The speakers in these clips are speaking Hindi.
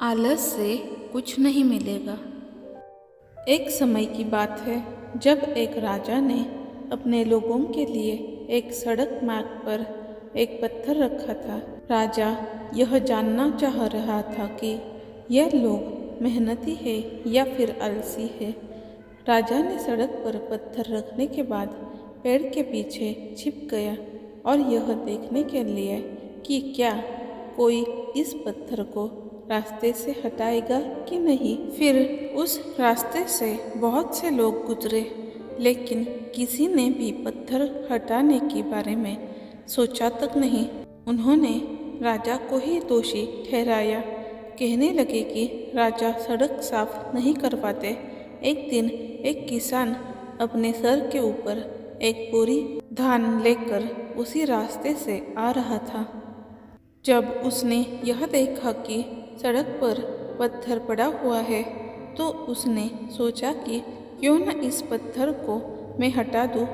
आलस से कुछ नहीं मिलेगा। एक समय की बात है जब एक राजा ने अपने लोगों के लिए एक सड़क मार्ग पर एक पत्थर रखा था। राजा यह जानना चाह रहा था कि यह लोग मेहनती है या फिर आलसी है। राजा ने सड़क पर पत्थर रखने के बाद पेड़ के पीछे छिप गया और यह देखने के लिए कि क्या कोई इस पत्थर को रास्ते से हटाएगा कि नहीं। फिर उस रास्ते से बहुत से लोग गुजरे, लेकिन किसी ने भी पत्थर हटाने के बारे में सोचा तक नहीं। उन्होंने राजा को ही दोषी ठहराया। कहने लगे कि राजा सड़क साफ नहीं करवाते। एक दिन एक किसान अपने सर के ऊपर एक बोरी धान लेकर उसी रास्ते से आ रहा था। जब उसने यह देखा कि सड़क पर पत्थर पड़ा हुआ है तो उसने सोचा कि क्यों न इस पत्थर को मैं हटा दूं,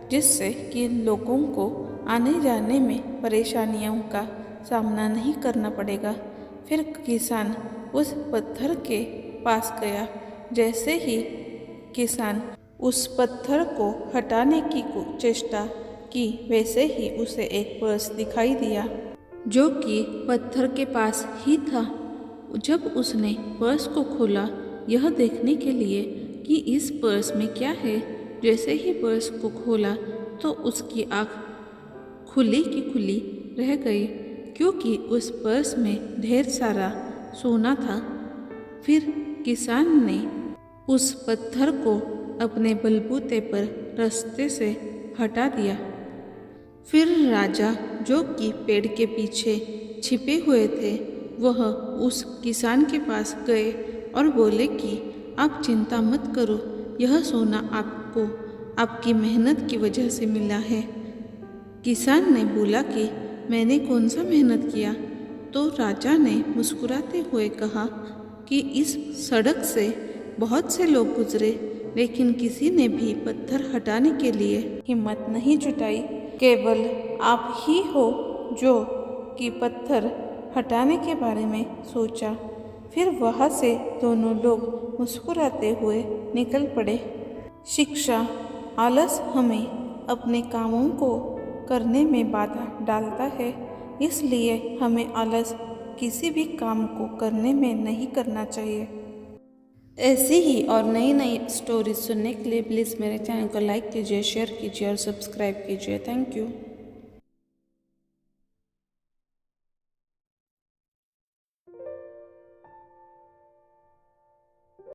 जिससे कि लोगों को आने जाने में परेशानियों का सामना नहीं करना पड़ेगा। फिर किसान उस पत्थर के पास गया। जैसे ही किसान उस पत्थर को हटाने की चेष्टा की, वैसे ही उसे एक पर्स दिखाई दिया जो कि पत्थर के पास ही था। जब उसने पर्स को खोला यह देखने के लिए कि इस पर्स में क्या है, जैसे ही पर्स को खोला तो उसकी आँख खुली की खुली रह गई, क्योंकि उस पर्स में ढेर सारा सोना था। फिर किसान ने उस पत्थर को अपने बलबूते पर रास्ते से हटा दिया। फिर राजा, जो कि पेड़ के पीछे छिपे हुए थे, वह उस किसान के पास गए और बोले कि आप चिंता मत करो, यह सोना आपको आपकी मेहनत की वजह से मिला है। किसान ने बोला कि मैंने कौन सा मेहनत किया। तो राजा ने मुस्कुराते हुए कहा कि इस सड़क से बहुत से लोग गुजरे, लेकिन किसी ने भी पत्थर हटाने के लिए हिम्मत नहीं जुटाई। केवल आप ही हो जो कि पत्थर हटाने के बारे में सोचा। फिर वहाँ से दोनों लोग मुस्कुराते हुए निकल पड़े। शिक्षा: आलस हमें अपने कामों को करने में बाधा डालता है, इसलिए हमें आलस किसी भी काम को करने में नहीं करना चाहिए। ऐसी ही और नई नई स्टोरीज सुनने के लिए प्लीज़ मेरे चैनल को लाइक कीजिए, शेयर कीजिए और सब्सक्राइब कीजिए। Thank you.